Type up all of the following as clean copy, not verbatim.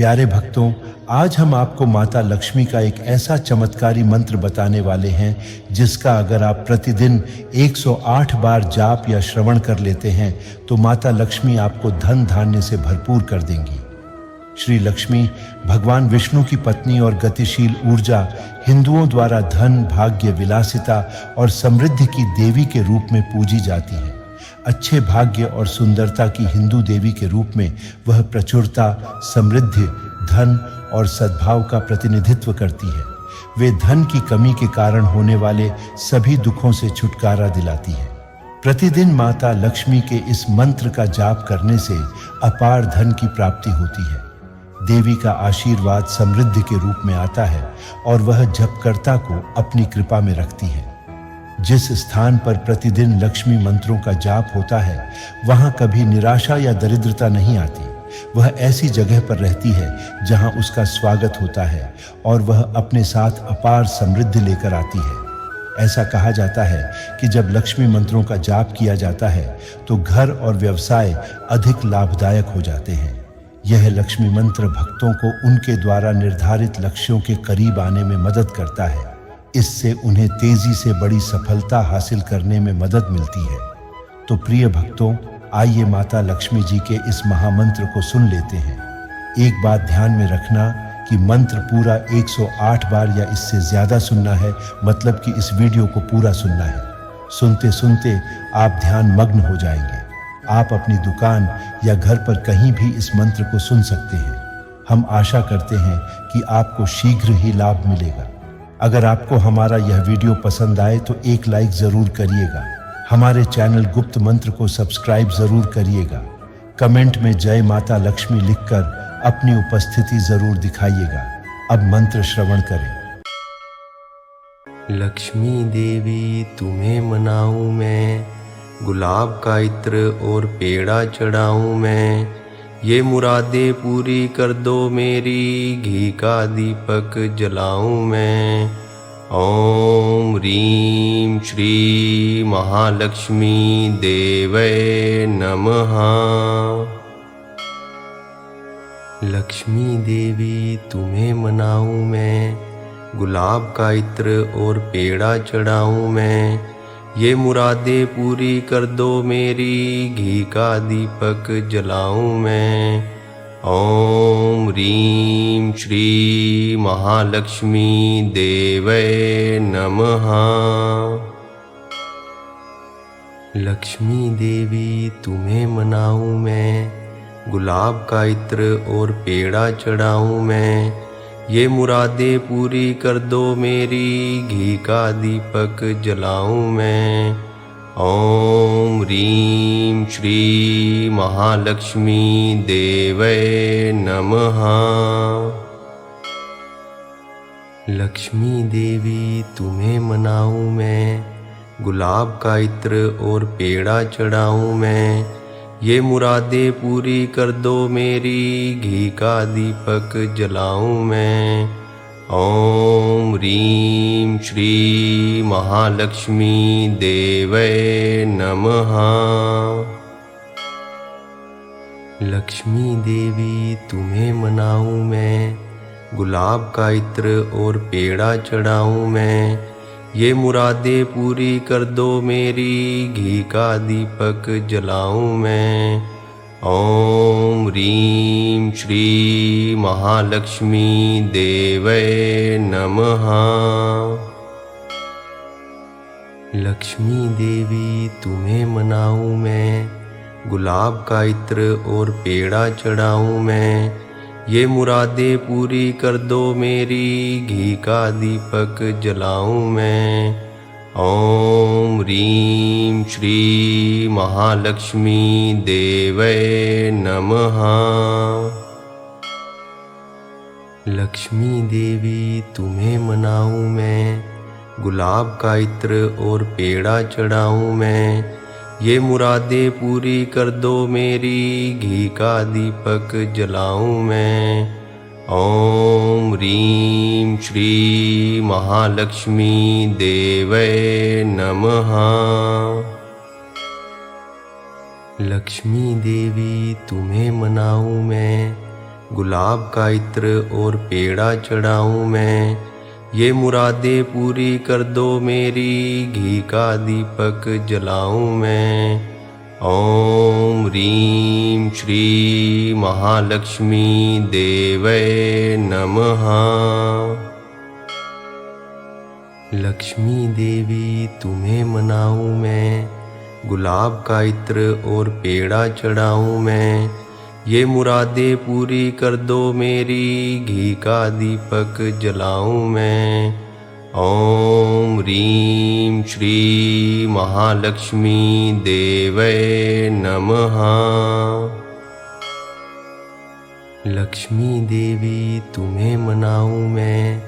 प्यारे भक्तों, आज हम आपको माता लक्ष्मी का एक ऐसा चमत्कारी मंत्र बताने वाले हैं जिसका अगर आप प्रतिदिन 108 बार जाप या श्रवण कर लेते हैं तो माता लक्ष्मी आपको धन धान्य से भरपूर कर देंगी। श्री लक्ष्मी भगवान विष्णु की पत्नी और गतिशील ऊर्जा, हिंदुओं द्वारा धन, भाग्य, विलासिता और समृद्धि की देवी के रूप में पूजी जाती है। अच्छे भाग्य और सुंदरता की हिंदू देवी के रूप में वह प्रचुरता, समृद्धि, धन और सद्भाव का प्रतिनिधित्व करती है। वे धन की कमी के कारण होने वाले सभी दुखों से छुटकारा दिलाती है। प्रतिदिन माता लक्ष्मी के इस मंत्र का जाप करने से अपार धन की प्राप्ति होती है। देवी का आशीर्वाद समृद्धि के रूप में आता है और वह जपकर्ता को अपनी कृपा में रखती है। जिस स्थान पर प्रतिदिन लक्ष्मी मंत्रों का जाप होता है, वहां कभी निराशा या दरिद्रता नहीं आती। वह ऐसी जगह पर रहती है जहां उसका स्वागत होता है और वह अपने साथ अपार समृद्धि लेकर आती है। ऐसा कहा जाता है कि जब लक्ष्मी मंत्रों का जाप किया जाता है तो घर और व्यवसाय अधिक लाभदायक हो जाते हैं। यह लक्ष्मी मंत्र भक्तों को उनके द्वारा निर्धारित लक्ष्यों के करीब आने में मदद करता है। इससे उन्हें तेजी से बड़ी सफलता हासिल करने में मदद मिलती है। तो प्रिय भक्तों, आइए माता लक्ष्मी जी के इस महामंत्र को सुन लेते हैं। एक बात ध्यान में रखना कि मंत्र पूरा 108 बार या इससे ज्यादा सुनना है, मतलब कि इस वीडियो को पूरा सुनना है। सुनते सुनते आप ध्यान मग्न हो जाएंगे। आप अपनी दुकान या घर पर कहीं भी इस मंत्र को सुन सकते हैं। हम आशा करते हैं कि आपको शीघ्र ही लाभ मिलेगा। अगर आपको हमारा यह वीडियो पसंद आए तो एक लाइक जरूर करिएगा। हमारे चैनल गुप्त मंत्र को सब्सक्राइब जरूर करिएगा। कमेंट में जय माता लक्ष्मी लिखकर अपनी उपस्थिति जरूर दिखाइएगा। अब मंत्र श्रवण करें। लक्ष्मी देवी तुम्हें मनाऊं मैं, गुलाब का इत्र और पेड़ा चढ़ाऊं मैं। ये मुरादें पूरी कर दो मेरी, घी का दीपक जलाऊं मैं। ओम ह्रीं श्री महालक्ष्मी देवै नमः। लक्ष्मी देवी तुम्हें मनाऊं मैं, गुलाब का इत्र और पेड़ा चढ़ाऊं मैं। ये मुरादें पूरी कर दो मेरी, घी का दीपक जलाऊं मैं। ओम ह्रीं श्री महालक्ष्मी देवै नमः। लक्ष्मी देवी तुम्हें मनाऊं मैं, गुलाब का इत्र और पेड़ा चढ़ाऊं मैं। ये मुरादें पूरी कर दो मेरी, घी का दीपक जलाऊं मैं। ओम ह्रीं श्री महालक्ष्मी देवै नमः। लक्ष्मी देवी तुम्हें मनाऊं मैं, गुलाब का इत्र और पेड़ा चढ़ाऊं मैं। ये मुरादें पूरी कर दो मेरी, घी का दीपक जलाऊं मैं। ओम ह्रीं श्री महालक्ष्मी देवै नमः। लक्ष्मी देवी तुम्हें मनाऊं मैं, गुलाब का इत्र और पेड़ा चढ़ाऊं मैं। ये मुरादें पूरी कर दो मेरी, घी का दीपक जलाऊं मैं। ओम ह्रीं श्री महालक्ष्मी देवै नमः। लक्ष्मी देवी तुम्हें मनाऊं मैं, गुलाब का इत्र और पेड़ा चढ़ाऊं मैं। ये मुरादें पूरी कर दो मेरी, घी का दीपक जलाऊं मैं। ओम ह्रीं श्री महालक्ष्मी देवै नमः। लक्ष्मी देवी तुम्हें मनाऊं मैं, गुलाब का इत्र और पेड़ा चढ़ाऊं मैं। ये मुरादें पूरी कर दो मेरी, घी का दीपक जलाऊं मैं। ओम ह्रीं श्री महालक्ष्मी देवै नमः। लक्ष्मी देवी तुम्हें मनाऊं मैं, गुलाब का इत्र और पेड़ा चढ़ाऊं मैं। ये मुरादें पूरी कर दो मेरी, घी का दीपक जलाऊं मैं। ओम ह्रीं श्री महालक्ष्मी देवै नमः। लक्ष्मी देवी तुम्हें मनाऊं मैं, गुलाब का इत्र और पेड़ा चढ़ाऊं मैं। ये मुरादें पूरी कर दो मेरी, घी का दीपक जलाऊं मैं। ओम ह्रीं श्री महालक्ष्मी देवै नमः। लक्ष्मी देवी तुम्हें मनाऊं मैं,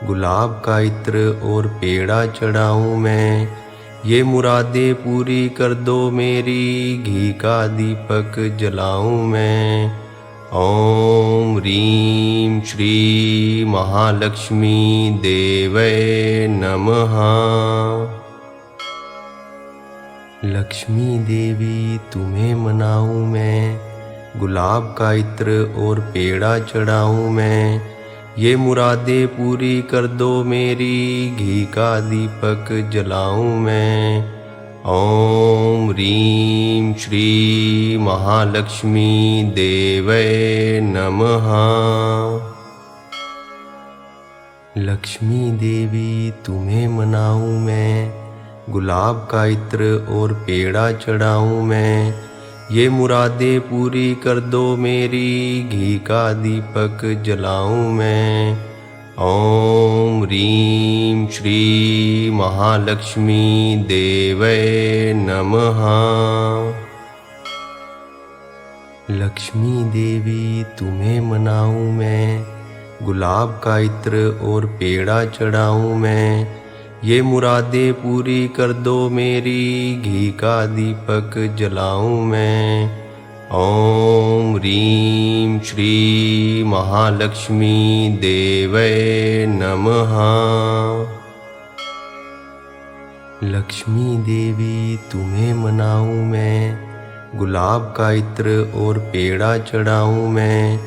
गुलाब का इत्र और पेड़ा चढ़ाऊं मैं। ये मुरादें पूरी कर दो मेरी, घी का दीपक जलाऊं मैं। ओम ह्रीं श्री महालक्ष्मी देवै नमः। लक्ष्मी देवी तुम्हें मनाऊं मैं, गुलाब का इत्र और पेड़ा चढ़ाऊं मैं। ये मुरादें पूरी कर दो मेरी, घी का दीपक जलाऊं मैं। ओम ह्रीं श्री महालक्ष्मी देवै नमः। लक्ष्मी देवी तुम्हें मनाऊं मैं, गुलाब का इत्र और पेड़ा चढ़ाऊं मैं। ये मुरादें पूरी कर दो मेरी, घी का दीपक जलाऊं मैं। ओम ह्रीं श्री महालक्ष्मी देवै नमः। लक्ष्मी देवी तुम्हें मनाऊं मैं, गुलाब का इत्र और पेड़ा चढ़ाऊं मैं। ये मुरादें पूरी कर दो मेरी, घी का दीपक जलाऊं मैं। ओम ह्रीं श्री महालक्ष्मी देवै नमः। लक्ष्मी देवी तुम्हें मनाऊं मैं, गुलाब का इत्र और पेड़ा चढ़ाऊं मैं।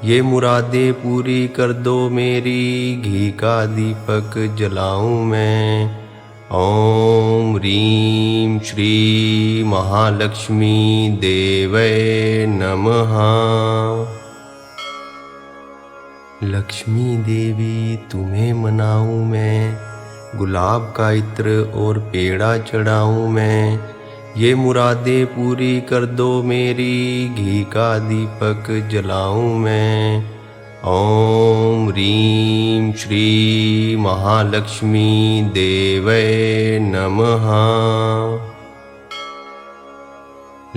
ये मुरादें पूरी कर दो मेरी, घी का दीपक जलाऊं मैं। ओम ह्रीं श्री महालक्ष्मी देवै नमः। लक्ष्मी देवी तुम्हें मनाऊं मैं, गुलाब का इत्र और पेड़ा चढ़ाऊं मैं। ये मुरादें पूरी कर दो मेरी, घी का दीपक जलाऊं मैं। ओम ह्रीं श्री महालक्ष्मी देवै नमः।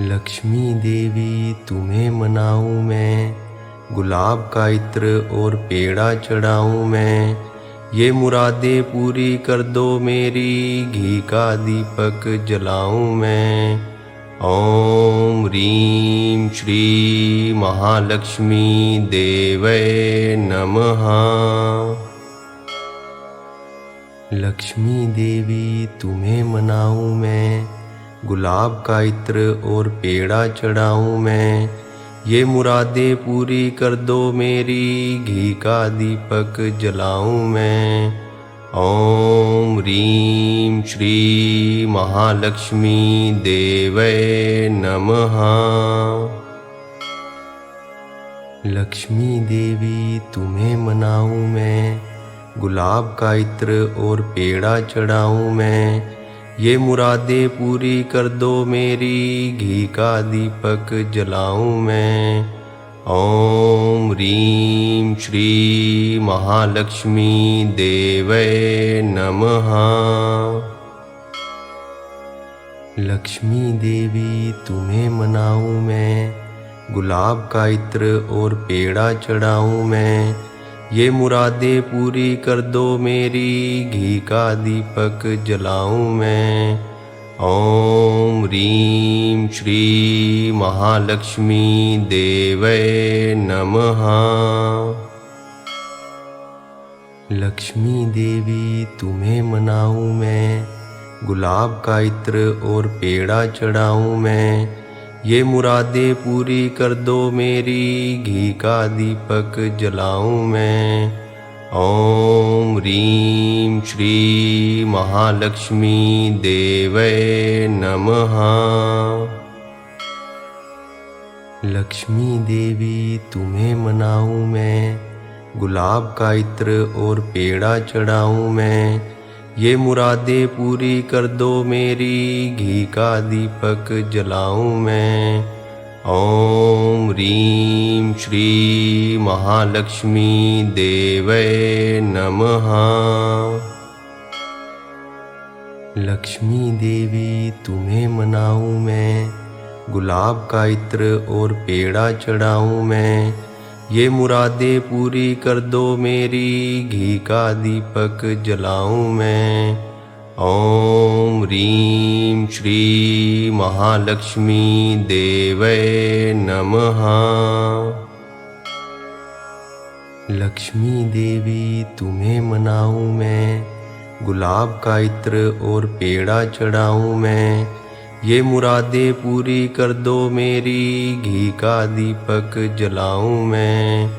लक्ष्मी देवी तुम्हें मनाऊं मैं, गुलाब का इत्र और पेड़ा चढ़ाऊं मैं। ये मुरादें पूरी कर दो मेरी, घी का दीपक जलाऊं मैं। ओम ह्रीं श्री महालक्ष्मी देवै नमः। लक्ष्मी देवी तुम्हें मनाऊं मैं, गुलाब का इत्र और पेड़ा चढ़ाऊं मैं। ये मुरादें पूरी कर दो मेरी, घी का दीपक जलाऊं मैं। ओम ह्रीं श्री महालक्ष्मी देवै नमः। लक्ष्मी देवी तुम्हें मनाऊं मैं, गुलाब का इत्र और पेड़ा चढ़ाऊं मैं। ये मुरादें पूरी कर दो मेरी, घी का दीपक जलाऊं मैं। ओम ह्रीं श्री महालक्ष्मी देवै नमः। लक्ष्मी देवी तुम्हें मनाऊं मैं, गुलाब का इत्र और पेड़ा चढ़ाऊं मैं। ये मुरादें पूरी कर दो मेरी, घी का दीपक जलाऊं मैं। ओम ह्रीं श्री महालक्ष्मी देवै नमः। लक्ष्मी देवी तुम्हें मनाऊं मैं, गुलाब का इत्र और पेड़ा चढ़ाऊं मैं। ये मुरादें पूरी कर दो मेरी, घी का दीपक जलाऊं मैं। ओम ह्रीं श्री महालक्ष्मी देवै नमः। लक्ष्मी देवी तुम्हें मनाऊं मैं, गुलाब का इत्र और पेड़ा चढ़ाऊं मैं। ये मुरादें पूरी कर दो मेरी, घी का दीपक जलाऊं मैं। ओम ह्रीं श्री महालक्ष्मी देवै नमः। लक्ष्मी देवी तुम्हें मनाऊं मैं, गुलाब का इत्र और पेड़ा चढ़ाऊं मैं। ये मुरादें पूरी कर दो मेरी, घी का दीपक जलाऊं मैं। ओम ह्रीं श्री महालक्ष्मी देवै नमः। लक्ष्मी देवी तुम्हें मनाऊं मैं, गुलाब का इत्र और पेड़ा चढ़ाऊं मैं। ये मुरादें पूरी कर दो मेरी, घी का दीपक जलाऊं मैं।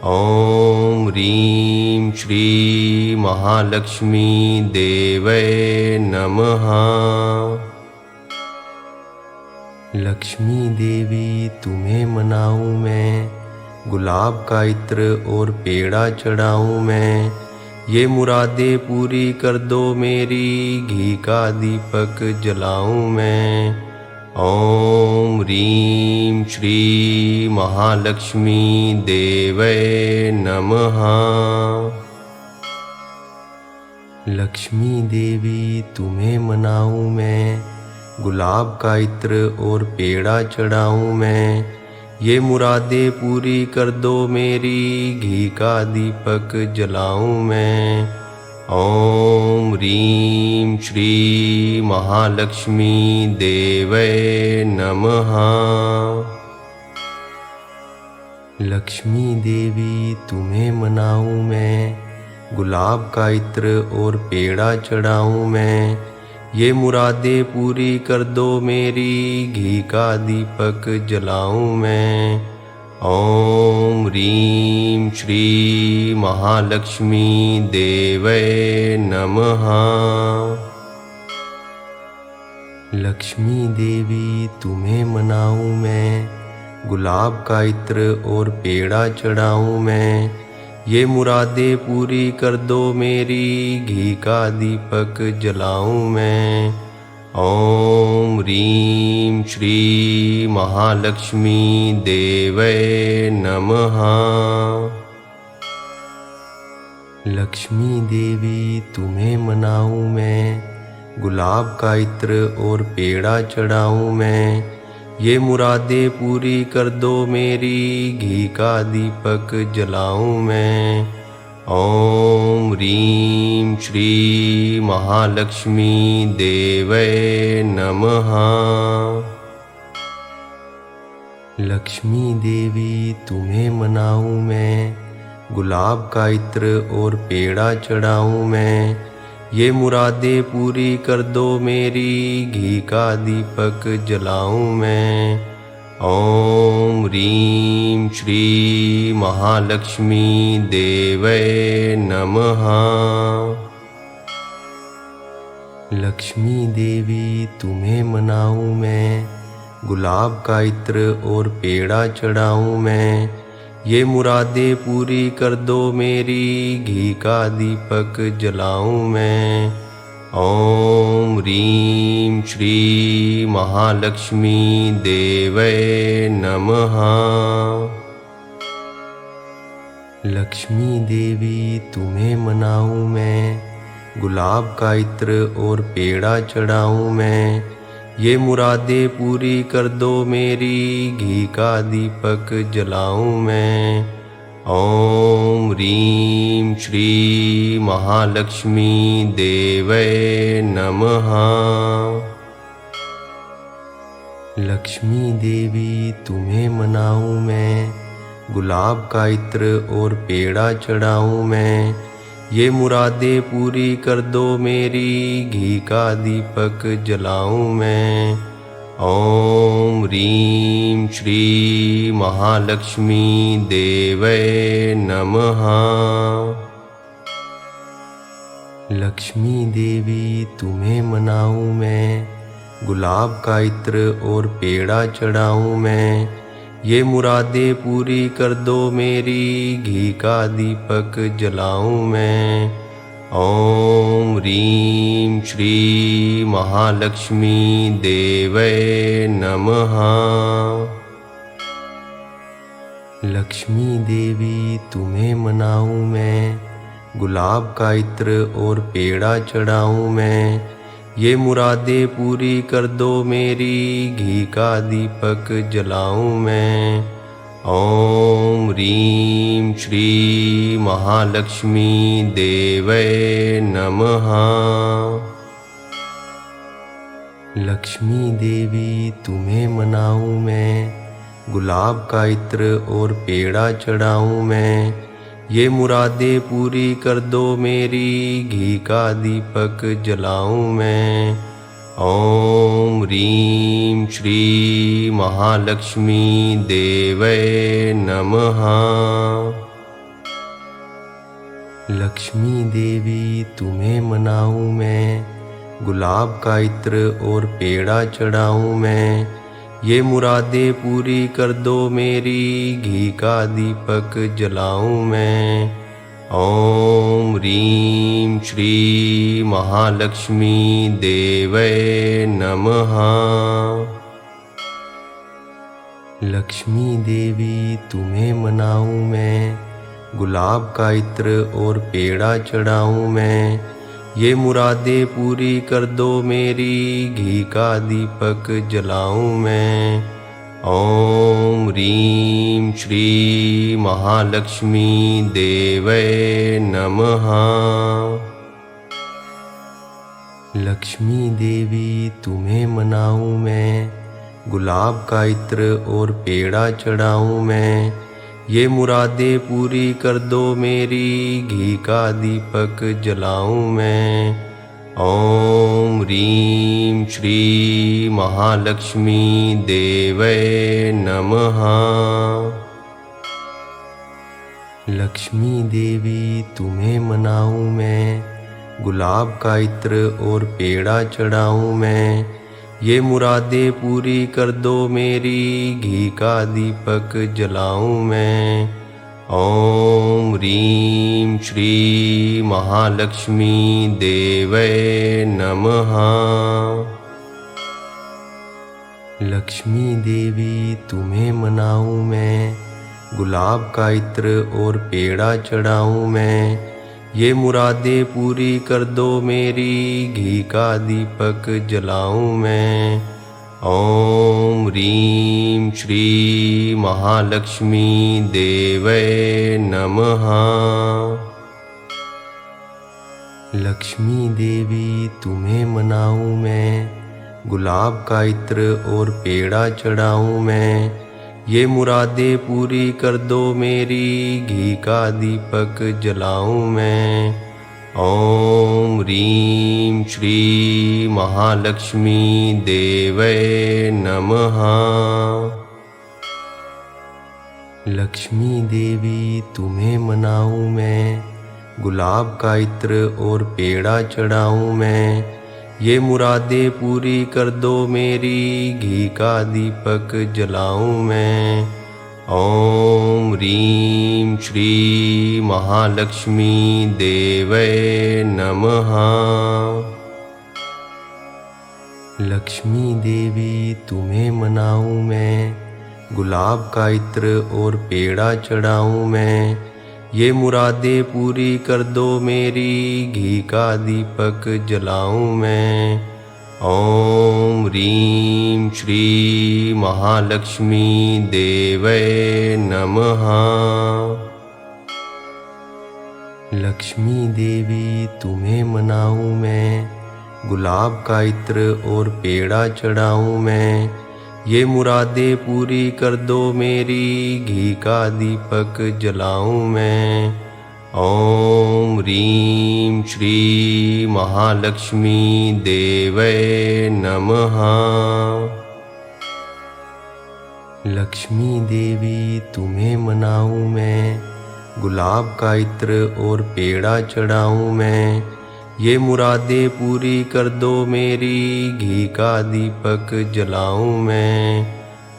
ओम ह्रीं श्री महालक्ष्मी देवै नमः। लक्ष्मी देवी तुम्हें मनाऊं मैं, गुलाब का इत्र और पेड़ा चढ़ाऊं मैं। ये मुरादें पूरी कर दो मेरी, घी का दीपक जलाऊं मैं। ओम ह्रीं श्री महालक्ष्मी देवै नमः। लक्ष्मी देवी तुम्हें मनाऊं मैं, गुलाब का इत्र और पेड़ा चढ़ाऊं मैं। ये मुरादें पूरी कर दो मेरी, घी का दीपक जलाऊं मैं। ओम ह्रीं श्री महालक्ष्मी देवै नमः। लक्ष्मी देवी तुम्हें मनाऊं मैं, गुलाब का इत्र और पेड़ा चढ़ाऊं मैं। ये मुरादें पूरी कर दो मेरी, घी का दीपक जलाऊं मैं। ओम ह्रीं श्री महालक्ष्मी देवै नमः। लक्ष्मी देवी तुम्हें मनाऊं मैं, गुलाब का इत्र और पेड़ा चढ़ाऊं मैं। ये मुरादें पूरी कर दो मेरी, घी का दीपक जलाऊं मैं। ओम ह्रीं श्री महालक्ष्मी देवै नमः। लक्ष्मी देवी तुम्हें मनाऊं मैं, गुलाब का इत्र और पेड़ा चढ़ाऊं मैं। ये मुरादें पूरी कर दो मेरी, घी का दीपक जलाऊं मैं। ओम ह्रीं श्री महालक्ष्मी देवै नमः। लक्ष्मी देवी तुम्हें मनाऊं मैं, गुलाब का इत्र और पेड़ा चढ़ाऊं मैं। ये मुरादें पूरी कर दो मेरी, घी का दीपक जलाऊं मैं। ओम ह्रीं श्री महालक्ष्मी देवै नमः। लक्ष्मी देवी तुम्हें मनाऊं मैं, गुलाब का इत्र और पेड़ा चढ़ाऊं मैं। ये मुरादें पूरी कर दो मेरी, घी का दीपक जलाऊं मैं। ओम ह्रीं श्री महालक्ष्मी देवै नमः। लक्ष्मी देवी तुम्हें मनाऊं मैं, गुलाब का इत्र और पेड़ा चढ़ाऊं मैं। ये मुरादें पूरी कर दो मेरी, घी का दीपक जलाऊं मैं। ओम ह्रीं श्री महालक्ष्मी देवै नमः। लक्ष्मी देवी तुम्हें मनाऊं मैं, गुलाब का इत्र और पेड़ा चढ़ाऊं मैं। ये मुरादें पूरी कर दो मेरी, घी का दीपक जलाऊं मैं। ॐ ह्रीं श्री महालक्ष्मी देवै नमः। लक्ष्मी देवी तुम्हें मनाऊं मैं, गुलाब का इत्र और पेड़ा चढ़ाऊं मैं, ये मुरादें पूरी कर दो मेरी, घी का दीपक जलाऊं मैं। ॐ ह्रीं श्री महालक्ष्मी देवै नमः। लक्ष्मी देवी तुम्हें मनाऊं मैं, गुलाब का इत्र और पेड़ा चढ़ाऊं मैं, ये मुरादें पूरी कर दो मेरी, घी का दीपक जलाऊं मैं। ॐ ह्रीं श्री महालक्ष्मी देवै नमः। लक्ष्मी देवी तुम्हें मनाऊं मैं, गुलाब का इत्र और पेड़ा चढ़ाऊं मैं, ये मुरादें पूरी कर दो मेरी, घी का दीपक जलाऊं मैं। ॐ ह्रीं श्री महालक्ष्मी देवै नमः। लक्ष्मी देवी तुम्हें मनाऊं मैं, गुलाब का इत्र और पेड़ा चढ़ाऊं मैं, ये मुरादें पूरी कर दो मेरी, घी का दीपक जलाऊं मैं। ॐ ह्रीं श्री महालक्ष्मी देवै नमः। लक्ष्मी देवी तुम्हें मनाऊं मैं, गुलाब का इत्र और पेड़ा चढ़ाऊं मैं, ये मुरादें पूरी कर दो मेरी, घी का दीपक जलाऊं मैं। ॐ ह्रीं श्री महालक्ष्मी देवै नमः। लक्ष्मी देवी तुम्हें मनाऊं मैं, गुलाब का इत्र और पेड़ा चढ़ाऊं मैं, ये मुरादें पूरी कर दो मेरी, घी का दीपक जलाऊं मैं। ॐ ह्रीं श्री महालक्ष्मी देवै नमः। लक्ष्मी देवी तुम्हें मनाऊं मैं, गुलाब का इत्र और पेड़ा चढ़ाऊं मैं, ये मुरादें पूरी कर दो मेरी, घी का दीपक जलाऊं मैं। ॐ ह्रीं श्री महालक्ष्मी देवै नमः। लक्ष्मी देवी तुम्हें मनाऊं मैं, गुलाब का इत्र और पेड़ा चढ़ाऊं मैं, ये मुरादें पूरी कर दो मेरी, घी का दीपक जलाऊं मैं। ॐ ह्रीं श्री महालक्ष्मी देवै नमः। लक्ष्मी देवी तुम्हें मनाऊं मैं, गुलाब का इत्र और पेड़ा चढ़ाऊं मैं, ये मुरादें पूरी कर दो मेरी, घी का दीपक जलाऊं मैं। ॐ ह्रीं श्री महालक्ष्मी देवै नमः। लक्ष्मी देवी तुम्हें मनाऊं मैं, गुलाब का इत्र और पेड़ा चढ़ाऊं मैं, ये मुरादें पूरी कर दो मेरी, घी का दीपक जलाऊं मैं। ॐ ह्रीं श्री महालक्ष्मी देवै नमः। लक्ष्मी देवी तुम्हें मनाऊं मैं, गुलाब का इत्र और पेड़ा चढ़ाऊं मैं, ये मुरादें पूरी कर दो मेरी, घी का दीपक जलाऊं मैं। ॐ ह्रीं श्री महालक्ष्मी देवै नमः। लक्ष्मी देवी तुम्हें मनाऊं मैं, गुलाब का इत्र और पेड़ा चढ़ाऊं मैं, ये मुरादें पूरी कर दो मेरी, घी का दीपक जलाऊं मैं। ॐ ह्रीं श्री महालक्ष्मी देवै नमः। लक्ष्मी देवी तुम्हें मनाऊं मैं, गुलाब का इत्र और पेड़ा चढ़ाऊं मैं। ये मुरादें पूरी कर दो मेरी, घी का दीपक जलाऊं मैं।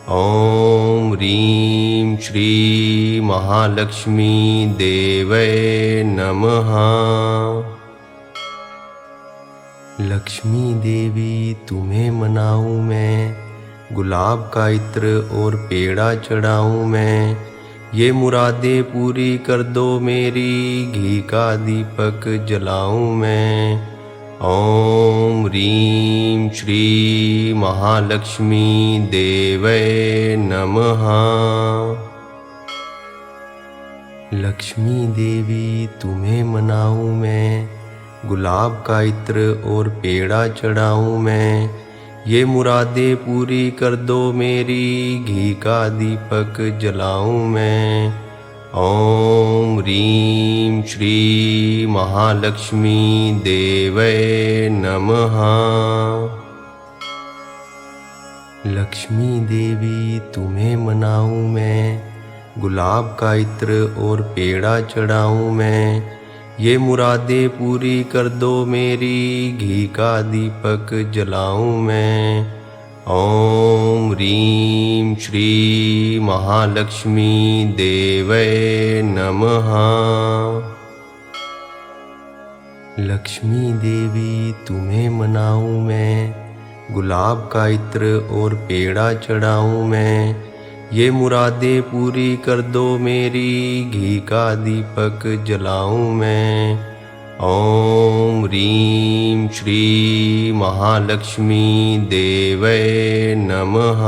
ओम ह्रीं श्री महालक्ष्मी देवै नमः। लक्ष्मी देवी तुम्हें मनाऊं मैं, गुलाब का इत्र और पेड़ा चढ़ाऊं मैं। ये मुरादें पूरी कर दो मेरी, घी का दीपक जलाऊं मैं। ओम ह्रीं श्री महालक्ष्मी देवै नमः। लक्ष्मी देवी तुम्हें मनाऊं मैं, गुलाब का इत्र और पेड़ा चढ़ाऊं मैं। ये मुरादें पूरी कर दो मेरी, घी का दीपक जलाऊं मैं। ओम ह्रीं श्री महालक्ष्मी देवै नमः। लक्ष्मी देवी तुम्हें मनाऊं मैं, गुलाब का इत्र और पेड़ा चढ़ाऊं मैं। ये मुरादें पूरी कर दो मेरी, घी का दीपक जलाऊं मैं। ओम ह्रीं श्री महालक्ष्मी देवै नमः। लक्ष्मी देवी तुम्हें मनाऊं मैं, गुलाब का इत्र और पेड़ा चढ़ाऊं मैं। ये मुरादें पूरी कर दो मेरी, घी का दीपक जलाऊं मैं। ओम ह्रीं श्री महालक्ष्मी देवै नमः।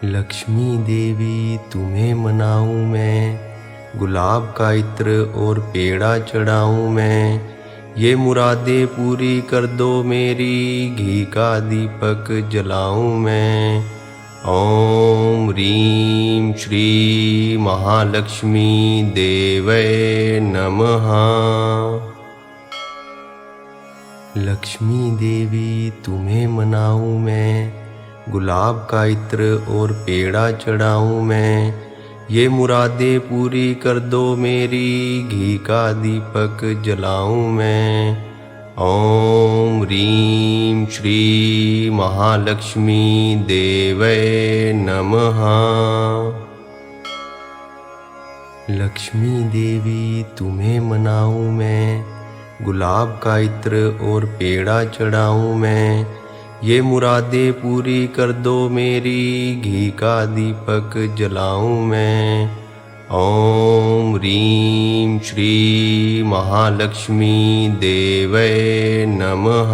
लक्ष्मी देवी तुम्हें मनाऊं मैं, गुलाब का इत्र और पेड़ा चढ़ाऊं मैं। ये मुरादें पूरी कर दो मेरी, घी का दीपक जलाऊं मैं। ओम ह्रीं श्री महालक्ष्मी देवै नमः। लक्ष्मी देवी तुम्हें मनाऊं मैं, गुलाब का इत्र और पेड़ा चढ़ाऊं मैं। ये मुरादें पूरी कर दो मेरी, घी का दीपक जलाऊं मैं। ओम ह्रीं श्री महालक्ष्मी देवै नमः। लक्ष्मी देवी तुम्हें मनाऊं मैं, गुलाब का इत्र और पेड़ा चढ़ाऊं मैं। ये मुरादें पूरी कर दो मेरी, घी का दीपक जलाऊं मैं। ओम ह्रीं श्री महालक्ष्मी देवै नमः।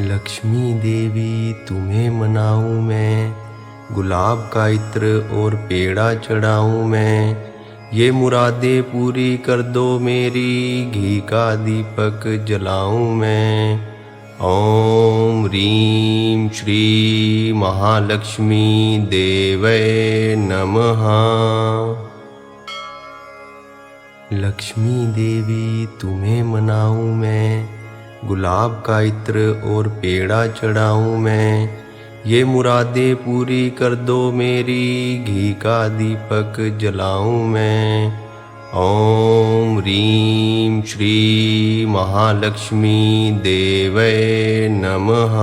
लक्ष्मी देवी तुम्हें मनाऊं मैं, गुलाब का इत्र और पेड़ा चढ़ाऊं मैं। ये मुरादें पूरी कर दो मेरी, घी का दीपक जलाऊं मैं। ओम ह्रीं श्री महालक्ष्मी देवै नमः। लक्ष्मी देवी तुम्हें मनाऊं मैं, गुलाब का इत्र और पेड़ा चढ़ाऊं मैं। ये मुरादें पूरी कर दो मेरी, घी का दीपक जलाऊं मैं। ओम ह्रीं श्री महालक्ष्मी देवै नमः।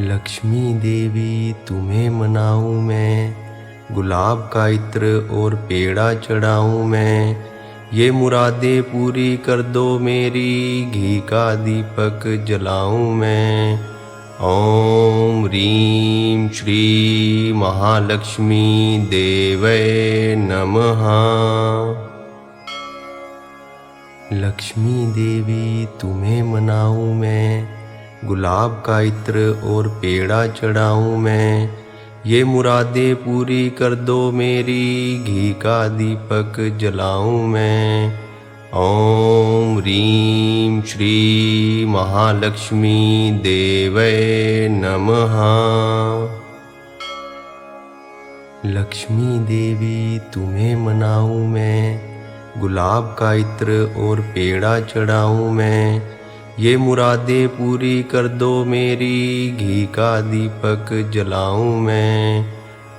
लक्ष्मी देवी तुम्हें मनाऊं मैं, गुलाब का इत्र और पेड़ा चढ़ाऊं मैं। ये मुरादें पूरी कर दो मेरी, घी का दीपक जलाऊं मैं। ओम ह्रीं श्री महालक्ष्मी देवै नमः। लक्ष्मी देवी तुम्हें मनाऊं मैं, गुलाब का इत्र और पेड़ा चढ़ाऊं मैं। ये मुरादें पूरी कर दो मेरी, घी का दीपक जलाऊं मैं। ओम ह्रीं श्री महालक्ष्मी देवै नमः। लक्ष्मी देवी तुम्हें मनाऊं मैं, गुलाब का इत्र और पेड़ा चढ़ाऊं मैं। ये मुरादें पूरी कर दो मेरी, घी का दीपक जलाऊं मैं।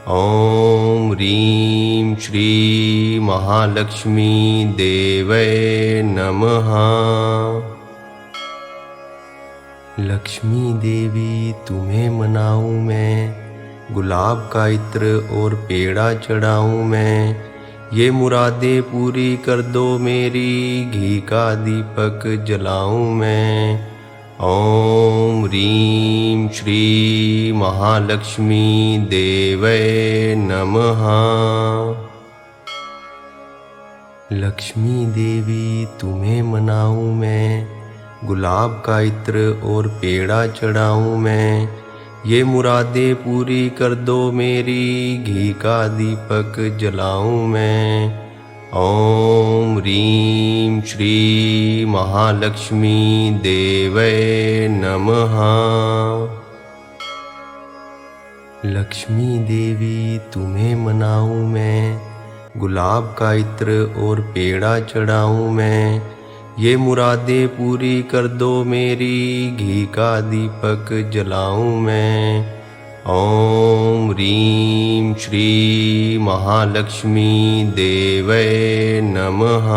ओम ह्रीं श्री महालक्ष्मी देवै नमः। लक्ष्मी देवी तुम्हें मनाऊं मैं, गुलाब का इत्र और पेड़ा चढ़ाऊं मैं। ये मुरादें पूरी कर दो मेरी, घी का दीपक जलाऊं मैं। ओम ह्रीं श्री महालक्ष्मी देवै नमः। लक्ष्मी देवी तुम्हें मनाऊं मैं, गुलाब का इत्र और पेड़ा चढ़ाऊं मैं। ये मुरादें पूरी कर दो मेरी, घी का दीपक जलाऊं मैं। ओम ह्रीं श्री महालक्ष्मी देवै नमः। लक्ष्मी देवी तुम्हें मनाऊं मैं, गुलाब का इत्र और पेड़ा चढ़ाऊं मैं। ये मुरादें पूरी कर दो मेरी, घी का दीपक जलाऊं मैं। ओम ह्रीं श्री महालक्ष्मी देवै नमः।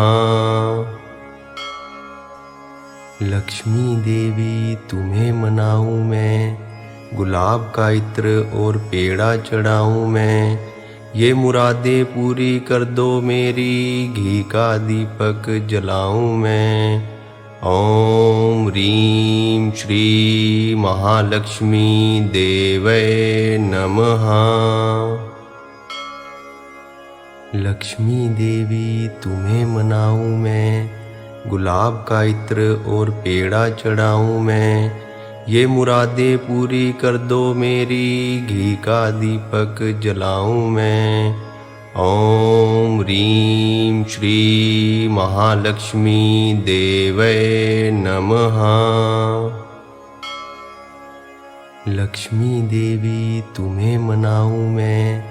लक्ष्मी देवी तुम्हें मनाऊं मैं, गुलाब का इत्र और पेड़ा चढ़ाऊं मैं। ये मुरादें पूरी कर दो मेरी, घी का दीपक जलाऊं मैं। ओम ह्रीं श्री महालक्ष्मी देवै नमः। लक्ष्मी देवी तुम्हें मनाऊं मैं, गुलाब का इत्र और पेड़ा चढ़ाऊं मैं। ये मुरादें पूरी कर दो मेरी, घी का दीपक जलाऊं मैं। ओम ह्रीं श्री महालक्ष्मी देवै नमः। लक्ष्मी देवी तुम्हें मनाऊं मैं,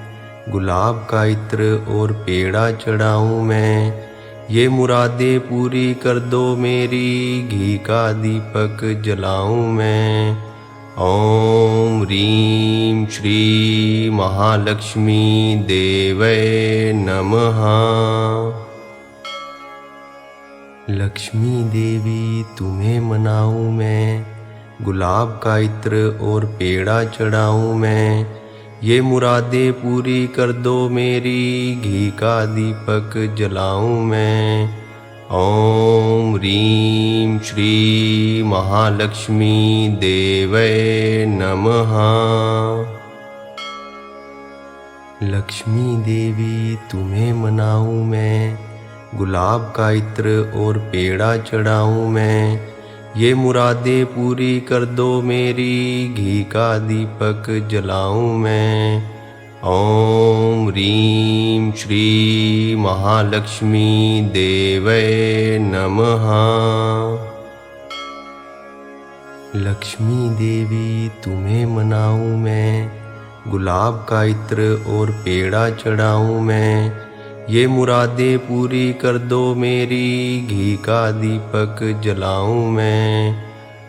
गुलाब का इत्र और पेड़ा चढ़ाऊं मैं। ये मुरादें पूरी कर दो मेरी, घी का दीपक जलाऊं मैं। ओम ह्रीं श्री महालक्ष्मी देवै नमः। लक्ष्मी देवी तुम्हें मनाऊं मैं, गुलाब का इत्र और पेड़ा चढ़ाऊं मैं। ये मुरादें पूरी कर दो मेरी, घी का दीपक जलाऊं मैं। ओम ह्रीं श्री महालक्ष्मी देवै नमः। लक्ष्मी देवी तुम्हें मनाऊं मैं, गुलाब का इत्र और पेड़ा चढ़ाऊं मैं। ये मुरादें पूरी कर दो मेरी, घी का दीपक जलाऊं मैं। ओम ह्रीं श्री महालक्ष्मी देवै नमः। लक्ष्मी देवी तुम्हें मनाऊं मैं, गुलाब का इत्र और पेड़ा चढ़ाऊं मैं। ये मुरादें पूरी कर दो मेरी, घी का दीपक जलाऊं मैं।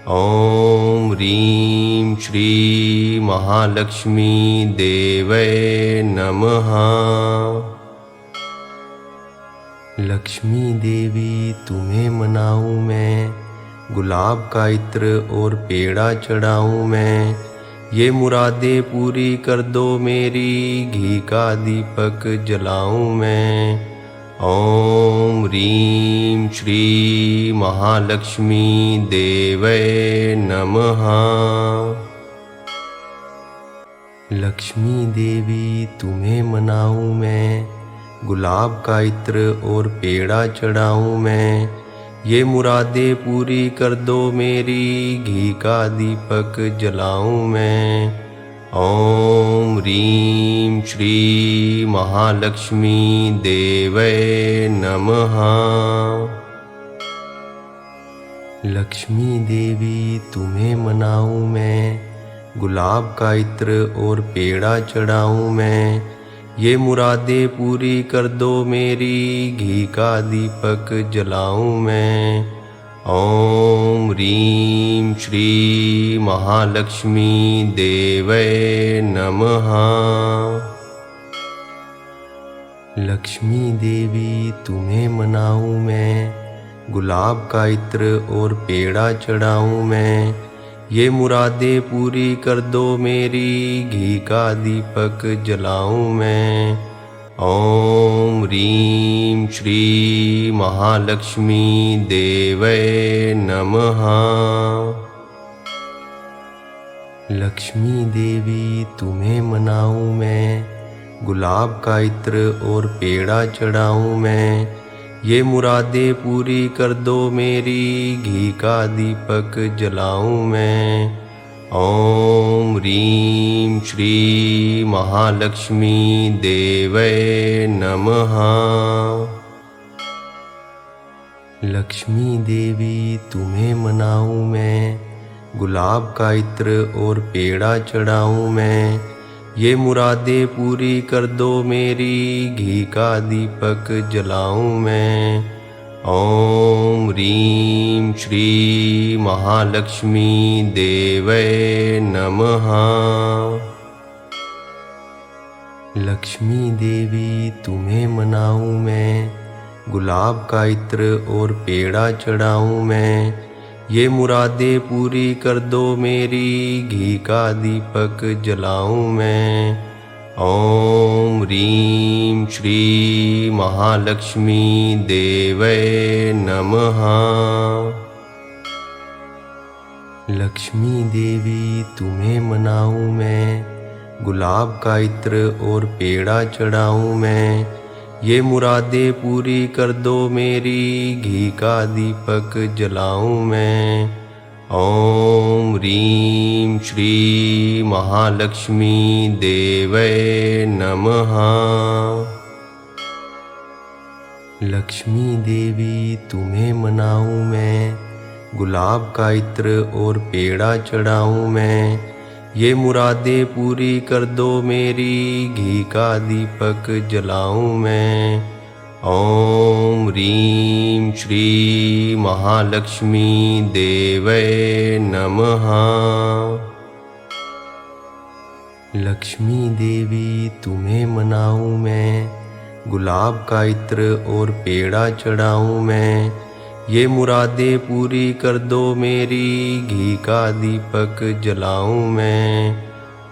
ओम ह्रीं श्री महालक्ष्मी देवै नमः। लक्ष्मी देवी तुम्हें मनाऊं मैं, गुलाब का इत्र और पेड़ा चढ़ाऊं मैं। ये मुरादें पूरी कर दो मेरी, घी का दीपक जलाऊं मैं। ओम ह्रीं श्री महालक्ष्मी देवै नमः। लक्ष्मी देवी तुम्हें मनाऊं मैं, गुलाब का इत्र और पेड़ा चढ़ाऊं मैं। ये मुरादें पूरी कर दो मेरी, घी का दीपक जलाऊं मैं। ओम ह्रीं श्री महालक्ष्मी देवै नमः। लक्ष्मी देवी तुम्हें मनाऊं मैं, गुलाब का इत्र और पेड़ा चढ़ाऊं मैं। ये मुरादें पूरी कर दो मेरी, घी का दीपक जलाऊं मैं। ओम ह्रीं श्री महालक्ष्मी देवै नमः। लक्ष्मी देवी तुम्हें मनाऊं मैं, गुलाब का इत्र और पेड़ा चढ़ाऊं मैं, ये मुरादें पूरी कर दो मेरी, घी का दीपक जलाऊं मैं। ओम ह्रीं श्री महालक्ष्मी देवै नमः। लक्ष्मी देवी तुम्हें मनाऊं मैं, गुलाब का इत्र और पेड़ा चढ़ाऊं मैं, ये मुरादें पूरी कर दो मेरी, घी का दीपक जलाऊं मैं। ओम ह्रीं श्री महालक्ष्मी देवै नमः। लक्ष्मी देवी तुम्हें मनाऊं मैं, गुलाब का इत्र और पेड़ा चढ़ाऊं मैं, ये मुरादें पूरी कर दो मेरी, घी का दीपक जलाऊं मैं। ओम ह्रीं श्री महालक्ष्मी देवै नमः। लक्ष्मी देवी तुम्हें मनाऊं मैं, गुलाब का इत्र और पेड़ा चढ़ाऊं मैं, ये मुरादें पूरी कर दो मेरी, घी का दीपक जलाऊं मैं। ओम ह्रीं श्री महालक्ष्मी देवै नमः। लक्ष्मी देवी तुम्हें मनाऊं मैं, गुलाब का इत्र और पेड़ा चढ़ाऊं मैं, ये मुरादें पूरी कर दो मेरी, घी का दीपक जलाऊं मैं। ओम ह्रीं श्री महालक्ष्मी देवै नमः। लक्ष्मी देवी तुम्हें मनाऊं मैं, गुलाब का इत्र और पेड़ा चढ़ाऊं मैं, ये मुरादें पूरी कर दो मेरी, घी का दीपक जलाऊं मैं। ओम ह्रीं श्री महालक्ष्मी देवै नमः। लक्ष्मी देवी तुम्हें मनाऊं मैं, गुलाब का इत्र और पेड़ा चढ़ाऊं मैं, ये मुरादें पूरी कर दो मेरी, घी का दीपक जलाऊं मैं।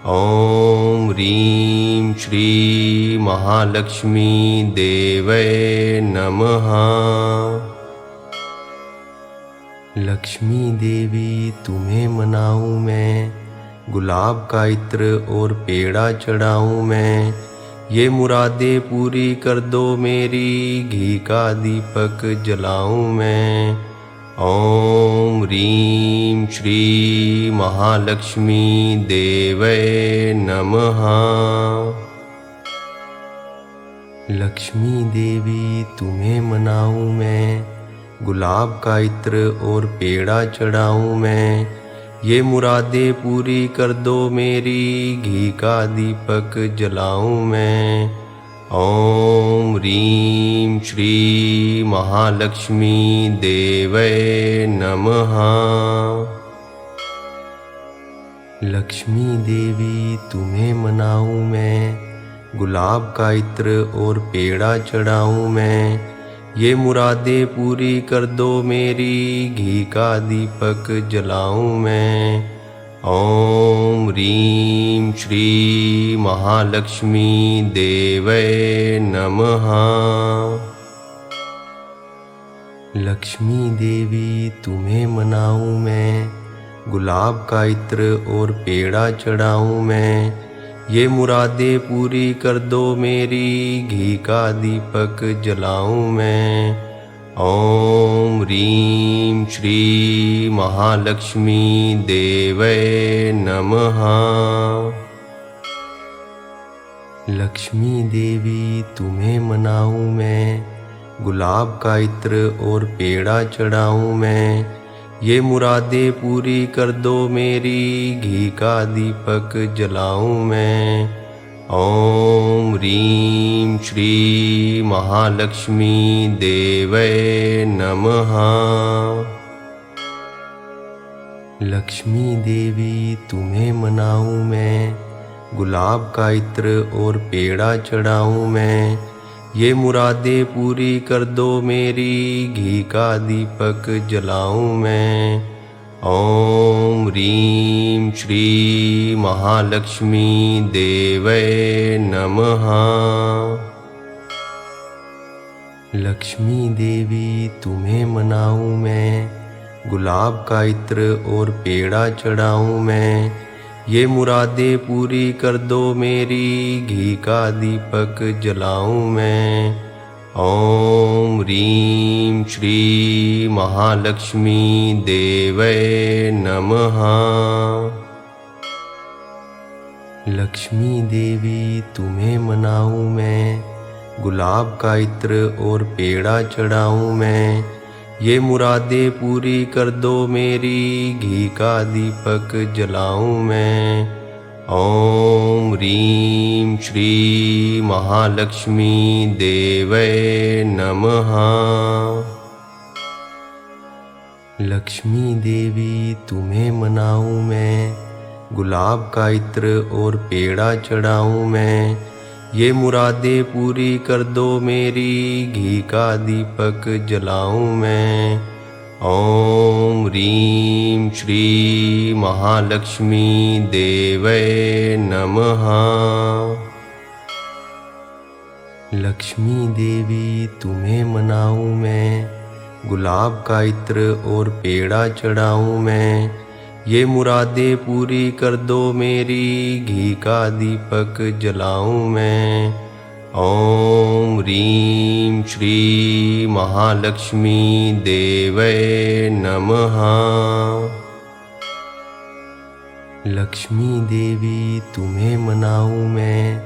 ओम ह्रीं श्री महालक्ष्मी देवै नमः। लक्ष्मी देवी तुम्हें मनाऊं मैं, गुलाब का इत्र और पेड़ा चढ़ाऊं मैं, ये मुरादें पूरी कर दो मेरी, घी का दीपक जलाऊं मैं। ओम ह्रीं श्री महालक्ष्मी देवै नमः। लक्ष्मी देवी तुम्हें मनाऊं मैं, गुलाब का इत्र और पेड़ा चढ़ाऊं मैं, ये मुरादें पूरी कर दो मेरी, घी का दीपक जलाऊं मैं। ओम ह्रीं श्री महालक्ष्मी देवै नमः। लक्ष्मी देवी तुम्हें मनाऊं मैं, गुलाब का इत्र और पेड़ा चढ़ाऊं मैं, ये मुरादें पूरी कर दो मेरी, घी का दीपक जलाऊं मैं। ओम ह्रीं श्री महालक्ष्मी देवै नमः। लक्ष्मी देवी तुम्हें मनाऊं मैं, गुलाब का इत्र और पेड़ा चढ़ाऊं मैं, ये मुरादें पूरी कर दो मेरी, घी का दीपक जलाऊं मैं। ओम ह्रीं श्री महालक्ष्मी देवै नमः। लक्ष्मी देवी तुम्हें मनाऊं मैं, गुलाब का इत्र और पेड़ा चढ़ाऊं मैं, ये मुरादें पूरी कर दो मेरी, घी का दीपक जलाऊं मैं। ओम ह्रीं श्री महालक्ष्मी देवै नमः। लक्ष्मी देवी तुम्हें मनाऊं मैं, गुलाब का इत्र और पेड़ा चढ़ाऊं मैं। ये मुरादें पूरी कर दो मेरी, घी का दीपक जलाऊं मैं। ओम ह्रीं श्री महालक्ष्मी देवै नमः। लक्ष्मी देवी तुम्हें मनाऊं मैं, गुलाब का इत्र और पेड़ा चढ़ाऊं मैं। ये मुरादें पूरी कर दो मेरी, घी का दीपक जलाऊं मैं। ओम ह्रीं श्री महालक्ष्मी देवै नमः। लक्ष्मी देवी तुम्हें मनाऊं मैं, गुलाब का इत्र और पेड़ा चढ़ाऊं मैं। ये मुरादें पूरी कर दो मेरी, घी का दीपक जलाऊं मैं। ओम ह्रीं श्री महालक्ष्मी देवै नमः। लक्ष्मी देवी तुम्हें मनाऊं मैं, गुलाब का इत्र और पेड़ा चढ़ाऊं मैं। ये मुरादें पूरी कर दो मेरी, घी का दीपक जलाऊं मैं। ओम ह्रीं श्री महालक्ष्मी देवै नमः। लक्ष्मी देवी तुम्हें मनाऊं मैं, गुलाब का इत्र और पेड़ा चढ़ाऊं मैं। ये मुरादें पूरी कर दो मेरी, घी का दीपक जलाऊं मैं। ओम ह्रीं श्री महालक्ष्मी देवै नमः। लक्ष्मी देवी तुम्हें मनाऊं मैं,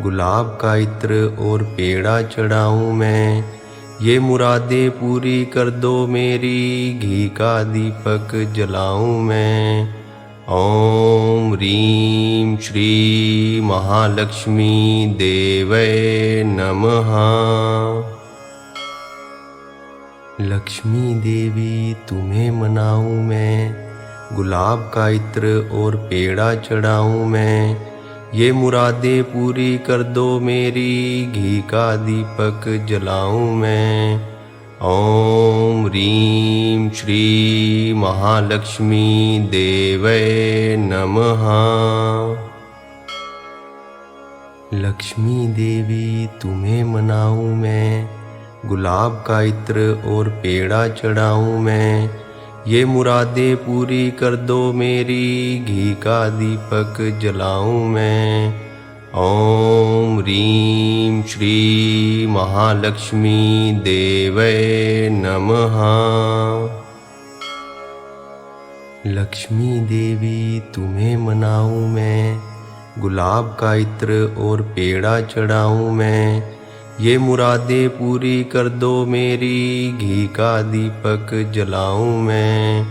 गुलाब का इत्र और पेड़ा चढ़ाऊं मैं। ये मुरादें पूरी कर दो मेरी, घी का दीपक जलाऊं मैं। ओम ह्रीं श्री महालक्ष्मी देवै नमः। लक्ष्मी देवी तुम्हें मनाऊं मैं, गुलाब का इत्र और पेड़ा चढ़ाऊं मैं। ये मुरादें पूरी कर दो मेरी, घी का दीपक जलाऊं मैं। ओम ह्रीं श्री महालक्ष्मी देवै नमः। लक्ष्मी देवी तुम्हें मनाऊं मैं, गुलाब का इत्र और पेड़ा चढ़ाऊं मैं। ये मुरादें पूरी कर दो मेरी, घी का दीपक जलाऊं मैं। ओम ह्रीं श्री महालक्ष्मी देवै नमः। लक्ष्मी देवी तुम्हें मनाऊं मैं, गुलाब का इत्र और पेड़ा चढ़ाऊं मैं। ये मुरादें पूरी कर दो मेरी, घी का दीपक जलाऊं मैं।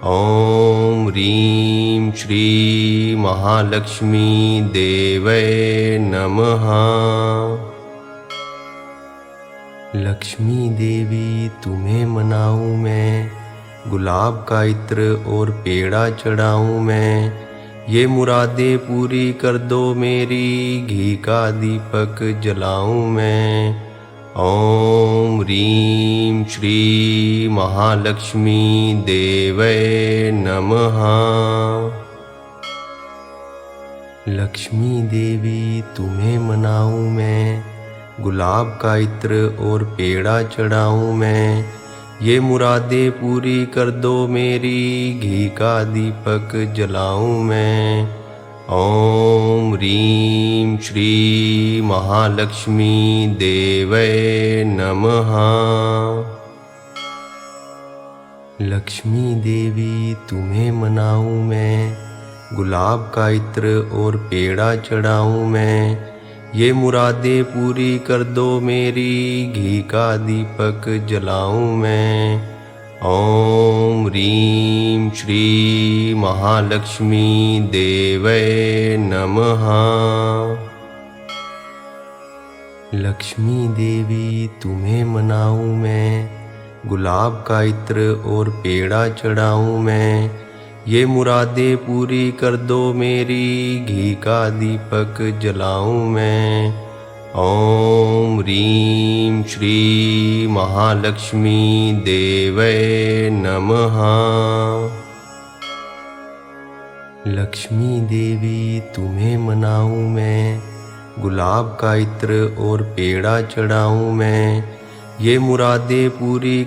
ओम ह्रीं श्री महालक्ष्मी देवै नमः। लक्ष्मी देवी तुम्हें मनाऊं मैं, गुलाब का इत्र और पेड़ा चढ़ाऊं मैं। ये मुरादें पूरी कर दो मेरी, घी का दीपक जलाऊं मैं। ओम ह्रीं श्री महालक्ष्मी देवै नमः। लक्ष्मी देवी तुम्हें मनाऊं मैं, गुलाब का इत्र और पेड़ा चढ़ाऊं मैं। ये मुरादें पूरी कर दो मेरी, घी का दीपक जलाऊं मैं। ओम ह्रीं श्री महालक्ष्मी देवै नमः। लक्ष्मी देवी तुम्हें मनाऊं मैं, गुलाब का इत्र और पेड़ा चढ़ाऊं मैं। ये मुरादें पूरी कर दो मेरी, घी का दीपक जलाऊं मैं। ओम ह्रीं श्री महालक्ष्मी देवै नमः। लक्ष्मी देवी तुम्हें मनाऊं मैं, गुलाब का इत्र और पेड़ा चढ़ाऊं मैं। ये मुरादें पूरी कर दो मेरी, घी का दीपक जलाऊं मैं। ओम ह्रीं श्री महालक्ष्मी देवै नमः। लक्ष्मी देवी तुम्हें मनाऊं मैं, गुलाब का इत्र और पेड़ा चढ़ाऊं मैं। ये मुरादें पूरी